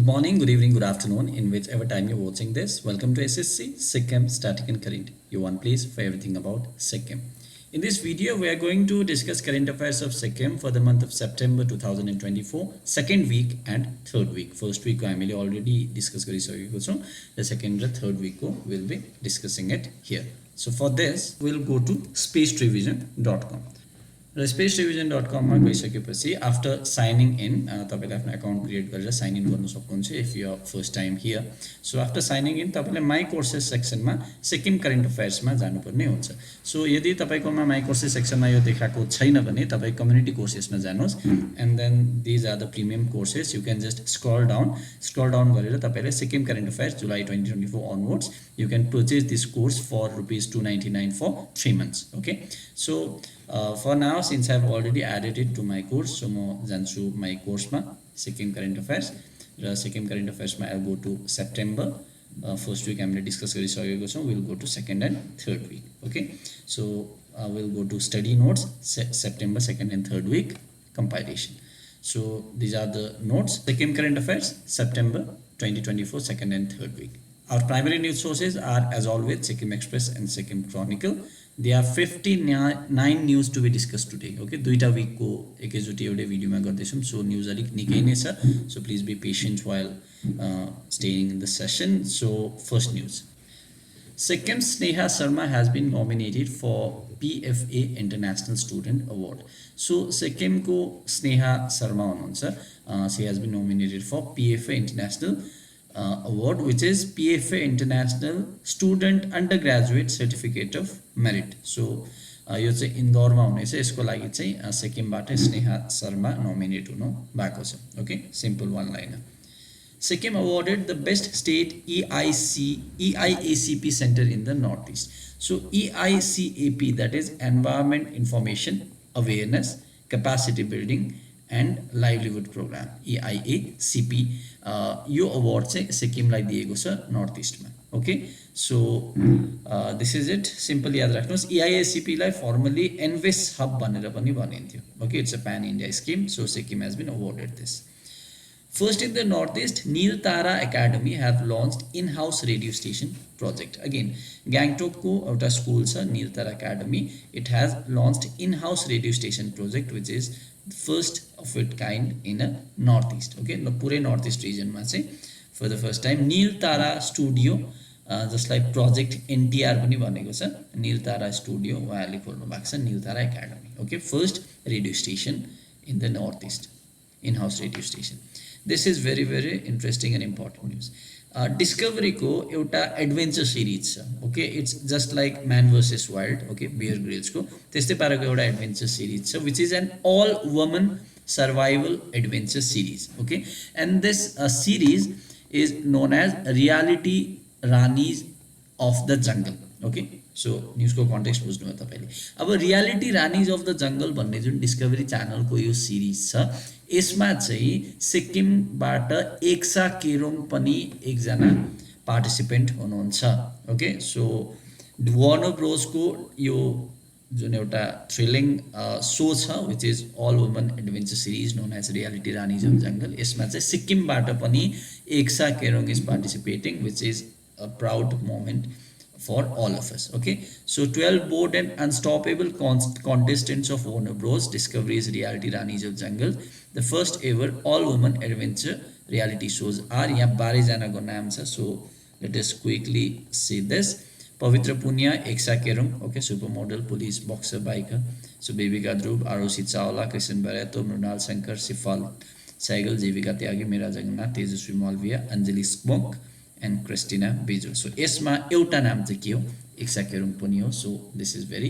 morning, good evening, good afternoon, in whichever time you're watching this. Welcome to SSC Sikkim Static and Current, your one place for everything about Sikkim. In this video, we are going to discuss current affairs of Sikkim for the month of September 2024, second week and third week. First week I will already discuss the second and third week we'll be discussing it here. So for this, we'll go to spacerevision.com. spacerevision.com मा गइसकेपछि after signing in तपाईले आफ्नो account create गरेर sign in गर्न सक्नुहुन्छ if you are first time here. So after signing in तपाईले my courses section मा Sikkim current affairs मा जानुपर्ने हुन्छ. So यदि तपाईकोमा my courses section मा यो देखाएको छैन भने तपाई community courses मा जानुहोस् and then these are the premium courses. You can just scroll down गरेर तपाईले Sikkim current affairs July 2024 onwards you can purchase this course for rupees 299 for 3 months. Okay, so for now, since I've already added it to my course, so mo janchu my course ma Sikkim current affairs. Sikkim current affairs ma I'll go to September. First week I'm going to discuss garisakeko chhau. We'll go to second and third week. Okay, so we'll go to study notes September second and third week compilation. So these are the notes. Sikkim current affairs September 2024 second and third week. Our primary news sources are, as always, Sikkim Express and Sikkim Chronicle. There are 59 news to be discussed today. Okay, दुईटा week को एकैचोटी एउटै video मा गर्दैछौं. So news अलिक निकै नै छ. So please be patient while staying in the session. So first news. Sikkim's Sneha Sharma has been nominated for PFA International Student Award. So Sikkim को Sneha Sharma हुनुहुन्छ. She has been nominated for PFA International award, which is PFA International Student Undergraduate Certificate of Merit. So यो चाहिँ इन्दौरमा हुनेछ. यसको लागि चाहिँ सिक्किमबाट Sneha Sharma nominate हुनु भएको छ. Okay, simple one liner. Sikkim awarded the best state EIACP center in the Northeast. So EICAP, that is Environment Information Awareness Capacity Building and livelihood program, EIACP. यो अवार्ड चाहिँ सिक्किमलाई दिएको छ नर्थ इस्टमा. Okay, so this is it. Simple याद राख्नुहोस्. EIACP लाई firmly एनवेस hub भनेर पनि भनिन्थ्यो. Okay, it's a pan India scheme. So Sikkim has been awarded this. First in the Northeast, Neel Tara Academy have launched in-house radio station project. Again, Gangtok ko euta school cha Neel Tara Academy. It has launched in-house radio station project, which is the first of its kind in a Northeast. Okay, no pure Northeast region ma chai for the first time Neel Tara Studio, just like Project NTR pani bhaneko cha. Neel Tara Studio uhaले खोल्नु भएको छ Neel Tara Academy. Okay, first radio station in the Northeast, in-house radio station. This is very interesting and important news. Discovery को एउटा adventure series छ. Okay, it's just like man versus wild. Okay, Bear Grylls को त्यस्तै पाराको एउटा adventure series छ, which is an all woman survival adventure series. Okay, and this series is known as Reality Ranis of the Jungle. Okay, so news को context बुझ्नु हो तपाईले. अब reality Ranis of the jungle भन्ने जुन डिस्कभरी च्यानल को यो सिरिज छ, यसमा चाहिँ सिक्किमबाट एक्सा केरोङ पनि एकजना पार्टिसिपेन्ट हुनुहुन्छ. ओके, सो वार्नर ब्रोस को यो जुन एउटा थ्रिलिङ शो छ, which is all woman adventure series known as reality Ranis of jungle, यसमा चाहिँ सिक्किमबाट पनि Eksa Kerong is participating, which is a proud moment for all of us. Okay, so 12 bold and unstoppable contestants of Warner Bros Discovery's Reality Ranis of Jungle, the first ever all woman adventure reality shows are. यहाँ 12 जना को नाम छ. So let us quickly see this. Pavitra Punia, Eksa Kerung, okay, supermodel, police, boxer, biker. So Bebika Dhruv, Arushi Chawla, Krishan Barato, Mrunal Shankar, Sifal Saigal, Jivika Tyagi, Meera Jagannath, Tejaswi Malviya, Anjali Spunk and Christina Bejo. So यसमा एउटा नाम चाहिँ के हो, AXA Kerung पनि हो. So this is very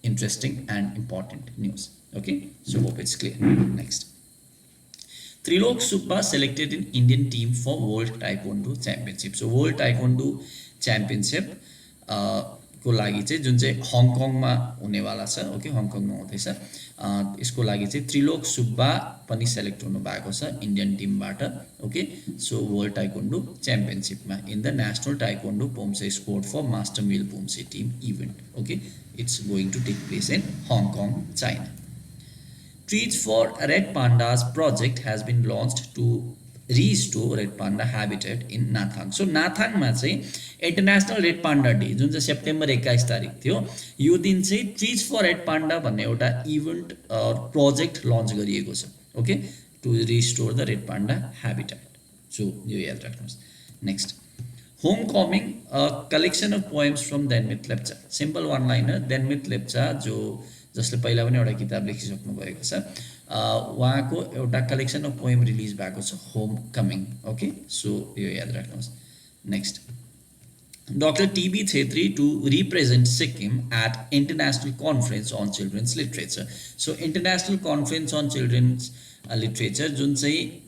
interesting and important news. Okay, so hope it's clear. Next, Trilok Subba selected in Indian team for World Taekwondo Championship. So World Taekwondo Championship को लागि चाहिँ जुन चाहिँ हङकङमा हुनेवाला छ. ओके, हङकङमा हुँदैछ. यसको लागि चाहिँ त्रिलोक सुब्बा पनि सेलेक्ट हुनु भएको छ इन्डियन टिमबाट. ओके, सो वर्ल्ड टाइकोन्डो च्याम्पियनशिपमा in the national taekwondo poomsae sport for master male poomsae team event. Okay, it's going to take place in Hong, चाइना. Treats for Red Pandas project has been launched to restore red panda habitat in Nathang. So नाथाङमा चाहिँ international red panda day जुन चाहिँ September 21 तारिक थियो, यो दिन चाहिँ ट्रिज फर रेड पान्डा भन्ने एउटा इभेन्ट प्रोजेक्ट लन्च गरिएको छ. Okay, to restore the red panda habitat. So यो याद राख्नुहोस्. Next, homecoming, collection of poems from Denmit Lepcha. Simple one liner. Denmit Lepcha जसले पहिला पनि एउटा किताब लेखिसक्नु भएको छ, उहाँको एउटा कलेक्सन अफ पोएम रिलिज भएको छ, होम कमिङ. ओके, सो यो याद राख्नुहोस्. Next, Dr. T.B. Chhetri to represent Sikkim at International Conference on Children's Literature. So, International Conference on Children's Literature जुन चाहिँ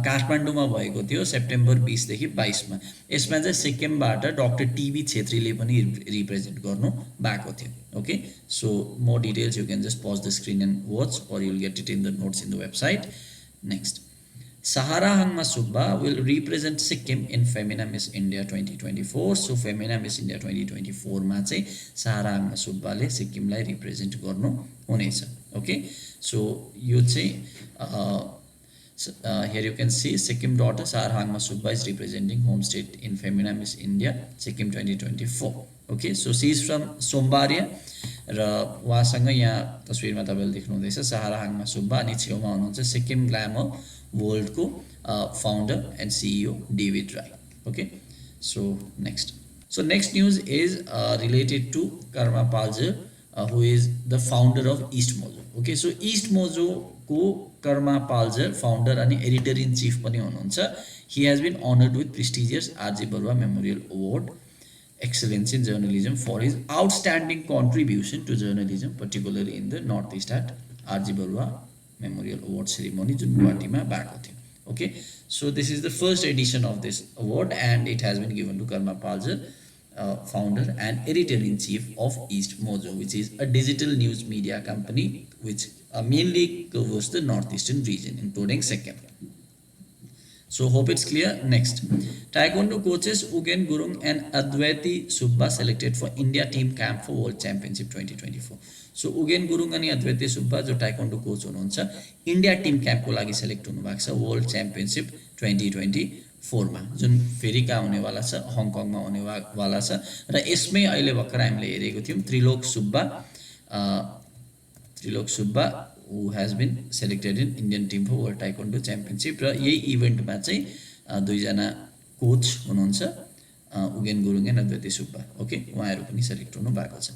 काठमाडौँमा भएको थियो सेप्टेम्बर 20 देखि 22 मा. यसमा चाहिँ सिक्किमबाट डाक्टर टीबी छेत्रीले पनि रिप्रेजेन्ट गर्नु भएको थियो. Okay, so more details you can just pause the screen and watch or you'll get it in the notes in the website. Next, Sahara Hangma Subba will represent Sikkim in Femina Miss India 2024. So Femina Miss India 2024 मा चाहिँ Sahara Hangma Subba ले सिक्किम लाई represent गर्नु हुनेछ. Okay, so यो चाहिँ here you can see Sikkim daughter Sahara Hangma Subba is representing home state in Femina Miss India Sikkim 2024. Okay, so she is from Sombaria र उहाँसँग यहाँ तस्विरमा तपाईले देख्नु हुँदैछ सहारा हाङमा सुब्बा अनि छेउमा हुनुहुन्छ सिक्किम ग्ल्यामर वर्ल्डको founder and CEO David Rai. Okay, so next news is related to Karma Paljor who is the founder of East Mojo. Okay, so East Mojo को कर्मा पाल्जर फाउन्डर अनि एडिटर इन चीफ पनि हुनुहुन्छ. He has been honoured with prestigious RG Barooah memorial award excellence in journalism for his outstanding contribution to journalism, particularly in the northeast at RG Barua Memorial Award ceremony जुन गुवाहाटीमा भएको थियो. Okay, so this is the first edition of this award and it has been given to Karma Paljar, founder and editor-in-chief of East Mojo, which is a digital news media company which mainly covers the northeastern region including Sikkim. So hope it's clear. Next, Taekwondo coaches Ugen Gurung and Adwaiti Subba selected for India team camp for World Championship 2024. So Ugen Gurung अनि Adwaiti Subba जो Taekwondo coach हुनुहुन्छ India team camp को लागि select हुनु भएको छ World Championship 2024 मा, जुन फेरि कहाँ हुने वाला छ, हङकङमा हुने वाला छ. र यसमै अहिले भर्खर हामीले हेरेको थियौं त्रिलोक Subba who has been selected in Indian team for World Taekwondo Championship. र यही इभेन्टमा चाहिँ दुईजना कोच हुनुहुन्छ उगेन गुरुङ एन्ड अद्वैती सुब्बा. ओके, उहाँहरू पनि सेलेक्ट हुनु भएको छ.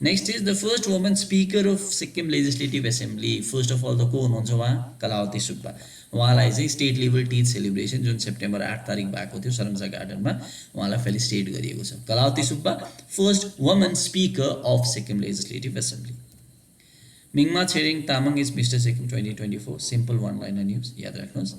Next is the first woman speaker of Sikkim legislative assembly. First of all त को हुनुहुन्छ उहाँ? कलावती सुब्बा. उहाँलाई चाहिँ स्टेट लेभल टिच सेलिब्रेसन जुन सेप्टेम्बर 8 तारिक भएको थियो सरमसा गार्डनमा उहाँलाई फेलिसिटेट गरिएको छ. Kalawati Subba first woman speaker of Sikkim legislative assembly. मिङमा Tshering Tamang is mister Sikkim 2024. Simple one liner news याद राख्नुहोस्.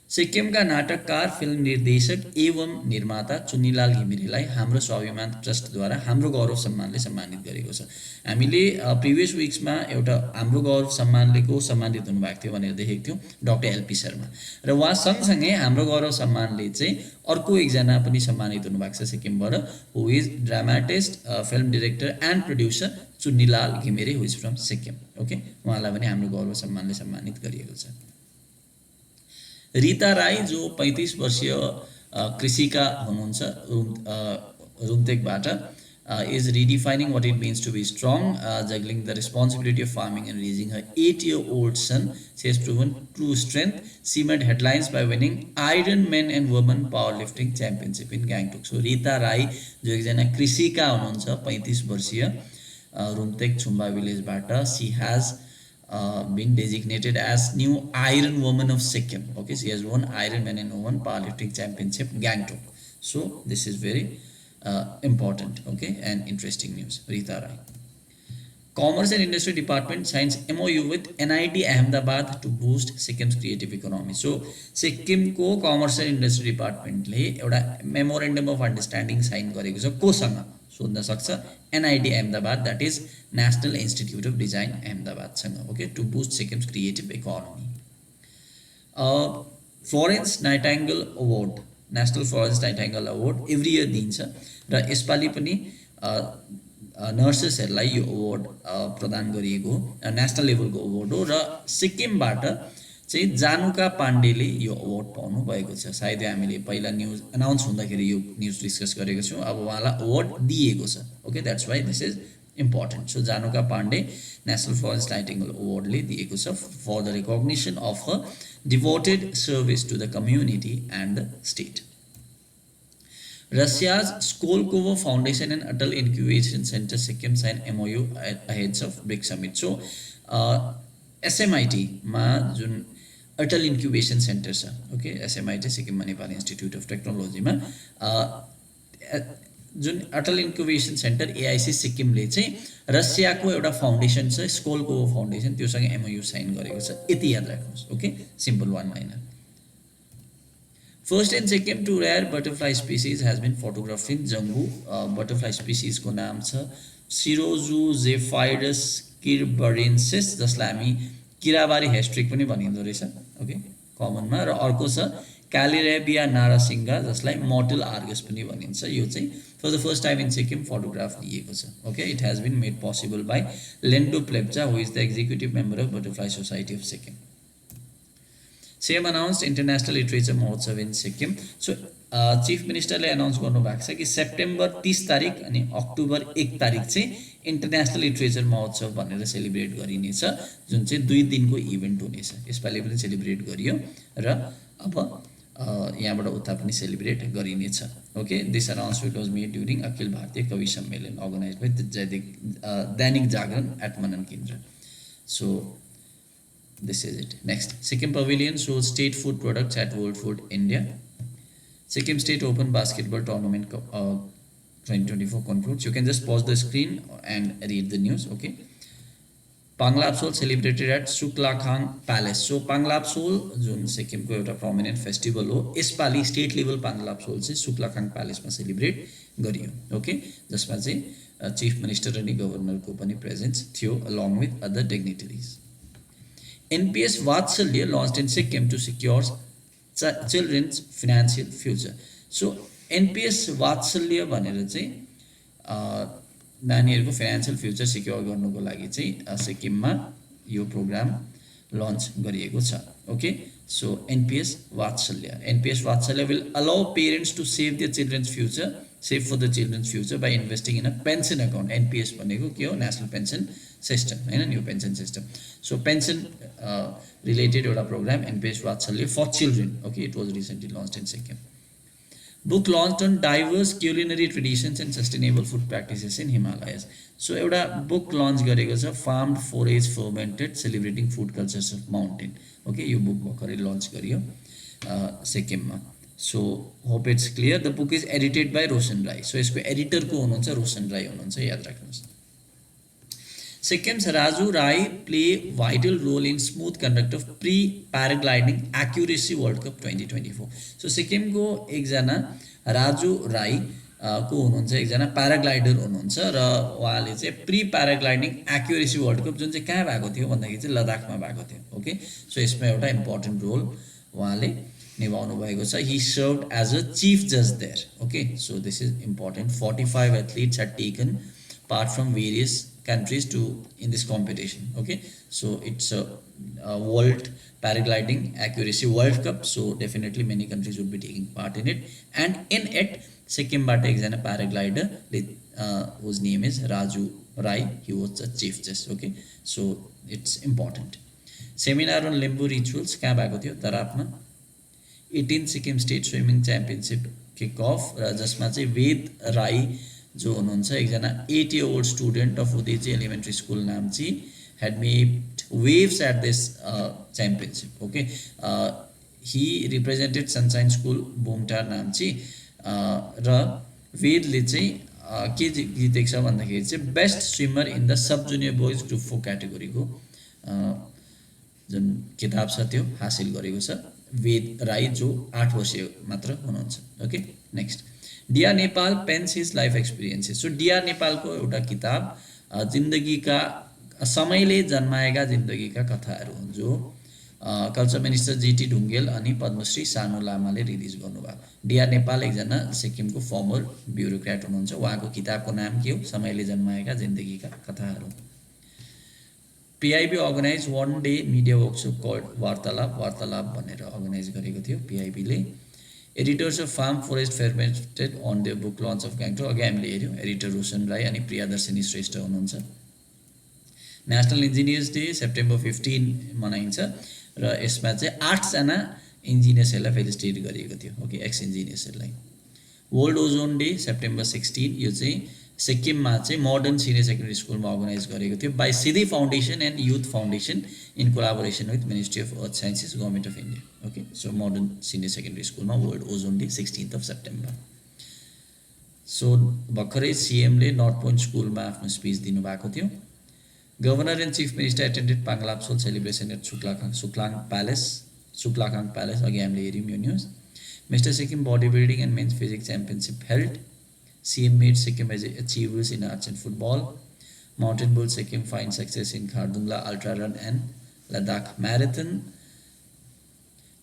सिक्किमका नाटककार फिल्म निर्देशक एवं निर्माता चुन्नीलाल घिमिरेलाई हाम्रो स्वाभिमान ट्रस्टद्वारा हाम्रो गौरव सम्मानले सम्मानित गरेको छ. हामीले प्रिभियस विक्समा एउटा हाम्रो गौरव सम्मानले को सम्मानित हुनुभएको थियो भनेर देखेको थियौँ, डाक्टर एलपी शर्मा. र उहाँ सँगसँगै हाम्रो गौरव सम्मानले चाहिँ अर्को एकजना पनि सम्मानित हुनुभएको छ सिक्किमबाट, who is dramatist, film director and producer Chunnilal Ghimire, who is from Sikkim. Okay, उहाँलाई पनि हाम्रो गौरव सम्मानले सम्मानित गरिएको छ. रीता राई जो 35 वर्षीय कृषिका हुनुहुन्छ रुम्तेकबाट, is redefining what it means to be strong, juggling the responsibility of farming and raising her 8-year-old son. She has proven true strength. She made headlines by winning Iron Men and Women Powerlifting Championship in Gangtok. So Rita Rai जो एकजना कृषिका हुनुहुन्छ 35 वर्षीय Rumtek छुम्बा विलेजबाट, she has been designated as new Iron Woman of Sikkim. Okay, she has won Iron Man and Woman Powerlifting Championship Gangtok. So this is very important, okay, and interesting news. Rita Rai. Commerce and Industry Department signs MOU with NIT Ahmedabad to boost Sikkim's creative economy. So Sikkim को Commerce and Industry Department ले एउटा Memorandum of Understanding sign गरेको छ. कोसँग सोध्न सक्छ? NIT Ahmedabad, that is National Institute of Design Ahmedabad सँग. Okay, to boost Sikkim's creative economy. Florence Nightingale Award, National Florence Nightingale Award every year दिन्छ र यसपालि पनि नर्सेसहरूलाई यो अवार्ड प्रदान गरिएको नेसनल लेभलको अवार्ड हो. र सिक्किमबाट चाहिँ जानुका पाण्डेले यो अवार्ड पाउनु भएको छ। सायद हामीले पहिला न्युज अनाउन्स हुँदाखेरि यो न्युज डिस्कस गरेको छौँ। अब उहाँलाई अवार्ड दिएको छ। Okay, that's why this is important. So Januka Pandey national forest nightingale अवार्डले दिएको छ for the recognition of a devoted service to the community and the state. Russia's Skolkovo Foundation and Atal Incubation Center Sikkim signed MOU ahead of BRICS Summit. So, SMIT मा जुन Atal incubation centre छ, okay, SMIT Sikkim Nepal institute of टेक्नोलोजीमा जुन Atal incubation centre AIC सिक्किमले चाहिँ रसियाको एउटा foundation छ स्कोलकोभो foundation, त्योसँग MOU साइन गरेको छ। यति याद राख्नुहोस्। Okay, simple one liner. First in Sikkim, two rare butterfly species has been photographed in Jammu. Butterfly species को नाम छ Cirozozephyrus kirbarensis, जसलाई हामी किराबारी हेस्ट्रिक पनि भनिँदो रहेछ। ओके, कमनमा। र अर्को छ क्यालिरेबिया नारासिंगा, जसलाई मोटल आर्गस पनि भनिन्छ। यो चाहिँ for the first time in Sikkim photograph लिएको छ। Okay, it has been made possible by Lendo Plepcha, who is the executive member of butterfly society of Sikkim. CM announced International Literature Mahotsav in Sikkim. So, Chief Minister ले announce गर्नु भएको छ कि September 30 तारिक अनि October 1 तारिक चाहिँ इन्टरनेसनल लिटरेचर महोत्सव भनेर सेलिब्रेट गरिनेछ, जुन चाहिँ 2 दिनको इभेन्ट हुनेछ। यसपालि पनि सेलिब्रेट गरियो र अब यहाँबाट उता पनि सेलिब्रेट गरिनेछ। Okay, this announcement was made during Akhil Bharatiya Kavi सम्मेलन अर्गनाइज्ड बाई दैनिक जागरण एट मनन केन्द्र। So this is it. Next, Sikkim Pavilion shows state food products at World Food India. Sikkim State Open Basketball Tournament 2024 concludes. You can just pause the screen and read the news. Okay. Panglapsol celebrated at Suklakhang Palace. So Panglapsol जुन सिक्किमको एउटा prominent festival हो, यसपालि state level Panglapsol चाहिँ सुक्लाखाङ प्यालेसमा celebrate गरियो। Okay, जसमा चाहिँ chief minister अनि गभर्नरको पनि प्रेजेन्स थियो along with other dignitaries. NPS Vatsalya launched in Sikkim to secure children's financial future. So NPS Vatsalya भनेर चाहिँ नानीहरूको फाइनेन्शियल फ्युचर सिक्योर गर्नुको लागि चाहिँ सिक्किममा यो प्रोग्राम लन्च गरिएको छ। Okay, so NPS Vatsalya will allow parents to save their children's future, save for the children's future by investing in a pension account. NPS भनेको के हो? नेशनल पेन्सन सिस्टम हैन, new pension system. So pension related एउटा program NPS Vatsalya for children. Okay, it was recently launched in Sikkim. Book launched on diverse culinary traditions and sustainable food practices in Himalayas. So एउटा book lunch गरेको छ farmed forage fermented celebrating food cultures of mountain. Okay, यो book भर्खरै lunch गरियो सिक्किममा। So hope it's clear. The book is edited by Roshan Rai. So यसको एडिटरको हुनुहुन्छ रोशन राई हुनुहुन्छ, याद राख्नुहोस्। Sikkim's Raju Rai play vital role in smooth conduct of pre-paragliding accuracy World Cup 2024. So Sikkim को एकजना राजु राई को हुनुहुन्छ, एकजना प्याराग्लाइडर हुनुहुन्छ र उहाँले चाहिँ pre paragliding accuracy world cup जुन चाहिँ कहाँ भएको थियो भन्दाखेरि चाहिँ लद्दाखमा भएको थियो। ओके, सो यसमा एउटा इम्पोर्टेन्ट रोल उहाँले निभाउनु भएको छ। He served as a chief जज there. Okay, so this is important. 45 athletes had taken part from various countries to in this competition. Okay, so it's a world paragliding accuracy World Cup, so definitely many countries would be taking part in it, and in it Sikkim bata ekjana paraglider whose name is Raju Rai, he was the chief judge. Okay, so it's important. Seminar on limbu rituals कहाँ भएको थियो? तरापमा 18 Sikkim State Swimming Championship kick off, जसमा चाहिँ वेद राई जो हुनुहुन्छ एकजना 8-year-old student of Udechi elementary school Namchi had made waves at this championship. Okay, he represented Sunshine School Boomtar Namchi र वेदले चाहिँ के जितेको छ भन्दाखेरि चाहिँ best swimmer in the sub junior boys group 4 क्याटेगोरीको जुन किताब छ त्यो हासिल गरेको छ वेद राई, जो 8 वर्षीय मात्र हुनुहुन्छ। Okay, next, dear Nepal pens his life experiences. So dear नेपालको एउटा किताब जिन्दगीका समयले जन्माएका जिन्दगीका कथाहरू हुन्, जो कल्चर मिनिस्टर जीटी ढुङ्गेल अनि पद्मश्री सानु लामाले रिलिज गर्नुभयो। डियर नेपाल एकजना सिक्किमको फर्मर ब्युरोक्रेट हुनुहुन्छ। उहाँको किताबको नाम के हो? समयले जन्माएका जिन्दगीका कथाहरू। PIB organized one day media workshop called वार्तालाप भनेर अर्गनाइज गरेको थियो PIB ले. Editors of Farm Forest fermented on their book launch of Gangtok. अघि हामीले हेऱ्यौँ एडिटर रोशन राई अनि प्रियदर्शिनी श्रेष्ठ हुनुहुन्छ. नेसनल इन्जिनियर्स डे सेप्टेम्बर 15 मनाइन्छ र यसमा चाहिँ 8 जना इन्जिनियर्सहरूलाई फेलिसिटेट गरिएको थियो. ओके, एक्स इन्जिनियर्सहरूलाई. वर्ल्ड ओजोन डे सेप्टेम्बर 16 यो चाहिँ सिक्किममा चाहिँ मोडर्न सिनियर सेकेन्डरी स्कुलमा अर्गनाइज गरेको थियो बाई सिधै foundation and youth foundation in collaboration with ministry of earth sciences government of India. Okay, so modern senior secondary स्कुलमा world ozone day 16 September. So भर्खरै सिएमले नर्थ पोइन्ट स्कुलमा आफ्नो speech दिनुभएको थियो. Governor and chief minister attended Panglhabsol celebration at Tsuklakhang palace. अघि हामीले हेऱ्यौँ यो news. Mr. Sikkim Bodybuilding and Men's Physics Championship held. CM made Sikkim as achievers in arts and football. Mountain Bull Sikkim find success in Khardungla Ultra Run and Ladakh Marathon.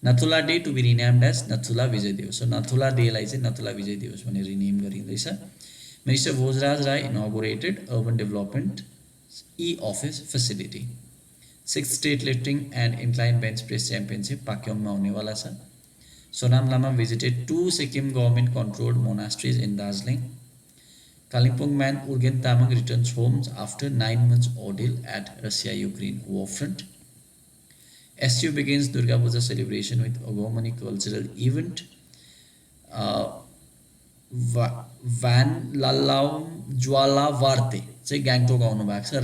Nathula Day to be renamed as Nathula Vijay Diwas. So Nathula Day lai चाहिँ Nathula Vijay Diwas भनेर rename गरिँदैछ. Minister Bhojraj Rai inaugurated Urban Development e-office facility. 6th State Lifting and Incline Bench Press Championship पाक्योङमा हुनेवाला छ. Sonam Lama visited 2 Sikkim government-controlled monasteries in Darjeeling. Kalimpong man Urgen Tamang returns home after 9 months ordeal at Russia-Ukraine war front. SU begins Durga Puja celebration with Ogomani cultural event. Van Lalau Jwala Varte चाहिँ गान्तोक आउनु भएको छ.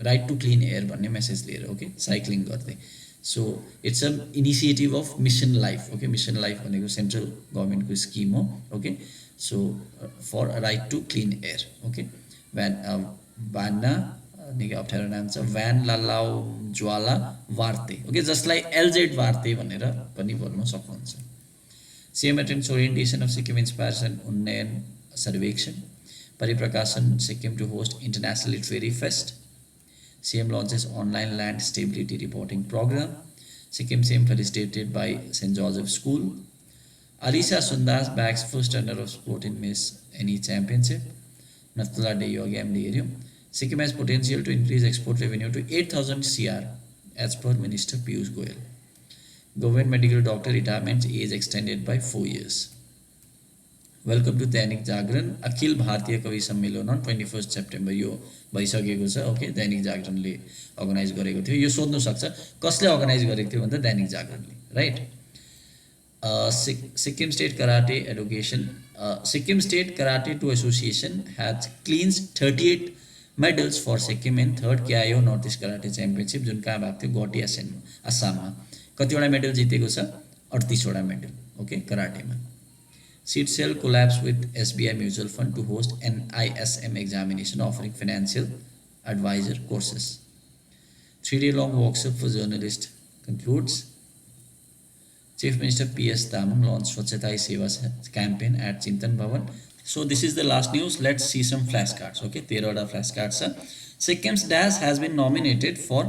Right to clean air भन्ने message लिएर. Okay, cycling गर्दै. So it's an initiative of Mission Life. Okay, Mission Life भनेको central गभर्मेन्टको scheme हो. Okay, so for right to clean air. Okay, भान्ना निकै अप्ठ्यारो नाम छ, भ्यान लालाउ ज्वाला वार्ते. ओके, जसलाई एलजेड वार्ते भनेर पनि बोल्न सक्नुहुन्छ. CM attends orientation of Sikkim inspiration Unnayan Sarvekshan. Pariprakashan Sikkim to host international literary fest. CM launches online land stability reporting program. Sikkim CM felicitated by St. Joseph School. Alisa Sundas bags first runner of sport in Miss NE Championship. Nathula Day Yogam Derium. Sikkim has potential to increase export revenue to 8,000 CR as per Minister Piyush Goyal. Government medical doctor retirement age extended by 4 years. Welcome to Dainik Jagran. अखिल भारतीय कवि सम्मेलन on 21 September यो भइसकेको छ. Okay, दैनिक जागरणले organise गरेको थियो. यो सोध्नु सक्छ कसले अर्गनाइज गरेको थियो भन्दा दैनिक जागरणले. Right. Sikkim state karate education. Sikkim state karate do association has clinches 38 medals for Sikkim in 3rd KIO north east karate championship जुन कहाँ भएको थियो गुवाहाटी आसाममा. कतिवटा मेडल जितेको छ? 38 वटा मेडल. ओके, कराटेमा. Seed Cell collabs with SBI Mutual Fund to host NISM examination offering financial advisor courses. 3-day long workshop for journalists concludes. Chief Minister PS Tamang launched Swachhata Hi Seva campaign at Chintan Bhavan. So this is the last news. Let's see some flashcards. Okay, 13 flashcards. Sikkim's DAS has been nominated for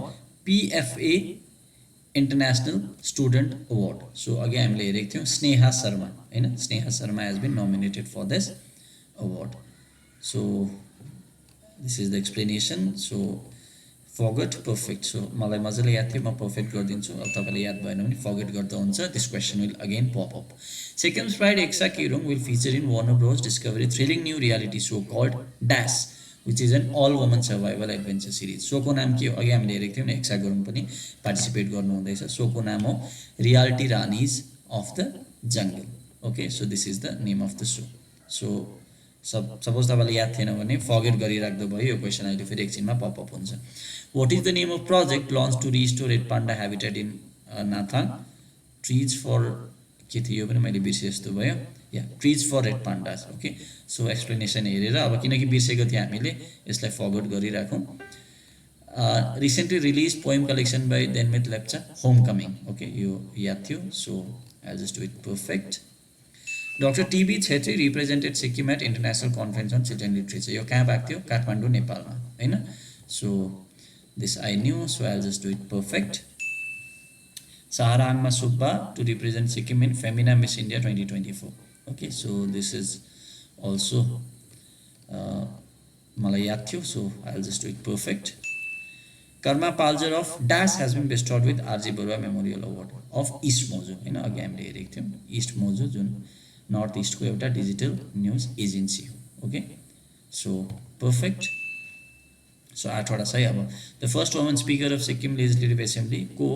PFA International Student Award. So again हामीले हेरेको थियौँ स्नेहा शर्मा हैन. Sneha Sharma has been nominated for this award. So this is the explanation. So forget perfect. So मलाई मजाले याद थियो, म perfect गरिदिन्छु. अब तपाईलाई याद भएन भने forget गर्दा हुन्छ. This question will again pop up. Sikkim's pride Eksa Kirung will feature in Warner Bros Discovery thrilling new reality show called DAS, which is an all-woman survival adventure series. सोको नाम के हो? अघि हामीले हेरेको थियौँ नि, एक्सा गुरुङ पनि पार्टिसिपेट गर्नुहुँदैछ. सोको नाम हो reality Ranis of the jungle. Okay, so this is the name of the so. So suppose तपाईँलाई याद थिएन भने फर्गेट गरिराख्दो भयो. यो क्वेसन अहिले फेरि एकछिनमा पपअप हुन्छ. What is the name of project launch to restore red panda habitat in Nathang? Treats for के थियो यो पनि मैले बिर्से जस्तो भयो. या treats for red pandas. Okay, so explanation हेरेर अब किनकि बिर्सेको थियो हामीले यसलाई फरवर्ड गरिराखौँ. Recently release poem collection by Denmit Lepcha homecoming. Okay, यो याद थियो. So I just do it perfect. Doctor TB Chhetri represented Sikkim at international conference on children literature. यो कहाँ भएको थियो? काठमाडौँ नेपालमा होइन. So this I knew. So I just do it perfect. Sahara Angma Subba to represent Sikkim in Femina Miss India 2024. Okay, so this is also Malayatyo, so I'll just do it perfect. Karma Paljor of dash has been bestowed with RG Barooah memorial award of East Mojo होइन अघि हामीले हेरेको थियौँ East Mojo जुन north इस्टको एउटा digital news agency हो okay so perfect so 8वटा सही अब the first woman speaker of Sikkim legislative assembly को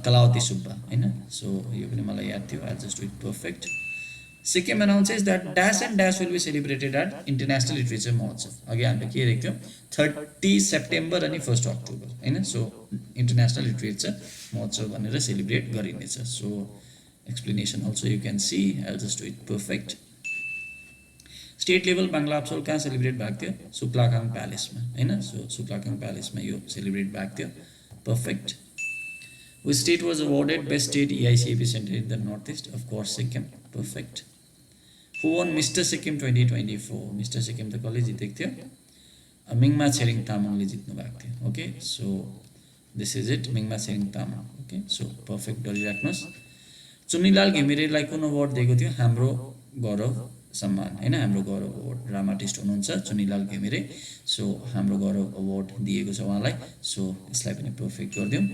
कलावती सुब्बा होइन सो यो पनि मलाई याद थियो I just with perfect Sikkim announces that dash and dash will be celebrated at international literature Mahotsav अघि हामीले के हेरेको थियौँ 30 सेप्टेम्बर अनि 1 अक्टोबर होइन सो इन्टरनेसनल लिटरेचर महोत्सव भनेर सेलिब्रेट गरिनेछ so explanation also you can see I just with perfect state level Bangla अप्सोल कहाँ सेलिब्रेट भएको थियो सुक्लाखाङ प्यालेसमा होइन सो सुक्लाखाङ प्यालेसमा यो सेलिब्रेट भएको थियो perfect which state was awarded best state EICAP centre in the north east of course Sikkim perfect who want mister Sikkim 2024 mister Sikkim त कसले जितेको थियो मिङमा छेरिङ तामाङले जित्नु भएको थियो okay so this is it मिङमा Tshering Tamang okay so perfect गरिराख्नुहोस् चुन्नीलाल घिमिरेलाई कुन अवार्ड दिएको थियो हाम्रो गौरव सम्मान होइन हाम्रो गौरव अवार्ड ड्रामाटिस्ट हुनुहुन्छ चुन्नीलाल घिमिरे सो हाम्रो गौरव अवार्ड दिएको छ उहाँलाई सो यसलाई पनि पर्फेक्ट गरिदिउँ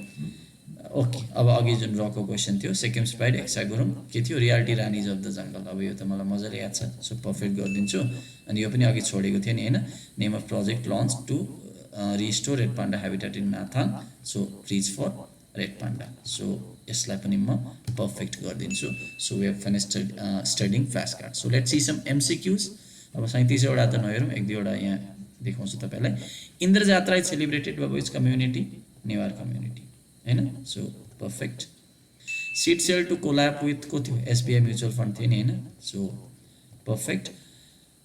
ओके अब अघि जुन रको क्वेसन थियो सिक्किम स्पाइड एक्सा गुरुङ के थियो reality Ranis of the jungle अब यो त मलाई मजाले याद छ सो पर्फेक्ट गरिदिन्छु अनि यो पनि अघि छोडेको थियो नि होइन name of project launch to restore red panda habitat in Nathang so rich for red panda so यसलाई पनि म पर्फेक्ट गरिदिन्छु so we have finished studying flash card so let's see some MCQs अब 37वटा त नहेरौँ 1-2वटा यहाँ देखाउँछु तपाईँलाई Indra Jatra is celebrated by which community Newar community होइन so perfect seed sale to collab with को थियो SBI म्युचुअल फन्ड थियो नि होइन so perfect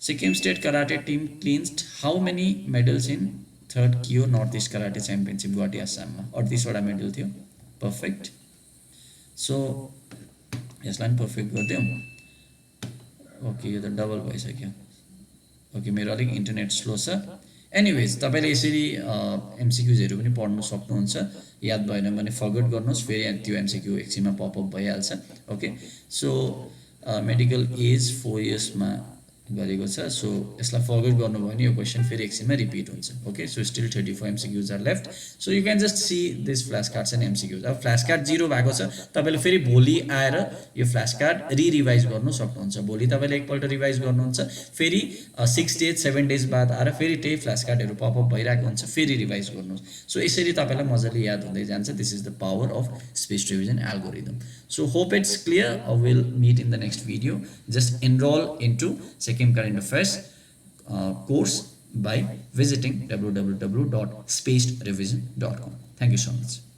Sikkim state karate team clinched how many medals in 3rd कियो north east karate championship Guwahati आसाममा 38वटा medal थियो पर्फेक्ट सो यसलाई पनि पर्फेक्ट गरिदिउँ ओके यो त डबल भइसक्यो ओके मेरो अलिक इन्टरनेट स्लो छ एनिवेज तपाईँले यसरी MCQsहरू पनि पढ्नु सक्नुहुन्छ याद भएन भने फर्गट गर्नुहोस् फेरि त्यो MCQ एकछिनमा पपअप भइहाल्छ ओके सो मेडिकल एज 4 इयर्समा गरेको छ सो यसलाई फर्गट गर्नुभयो भने यो क्वेसन फेरि एकछिनमा रिपिट हुन्छ okay so still 34 MCQs are left so you can just see this flash cards and MCQs अब फ्ल्यास कार्ड 0 भएको छ तपाईँले फेरि भोलि आएर यो फ्ल्यास कार्ड रिभाइज गर्नु सक्नुहुन्छ भोलि तपाईँले एकपल्ट रिभाइज गर्नुहुन्छ फेरि 6 डेज 7 डेज बाद आएर फेरि त्यही फ्ल्यास कार्डहरू पपअप भइरहेको हुन्छ फेरि रिभाइज गर्नुहोस् सो यसरी तपाईँलाई मजाले याद हुँदै जान्छ this is the power of space revision algorithm so hope it's clear we'll meet in the next video just enroll into Sikkim Current Affairs course by visiting www.spacedrevision.com thank you so much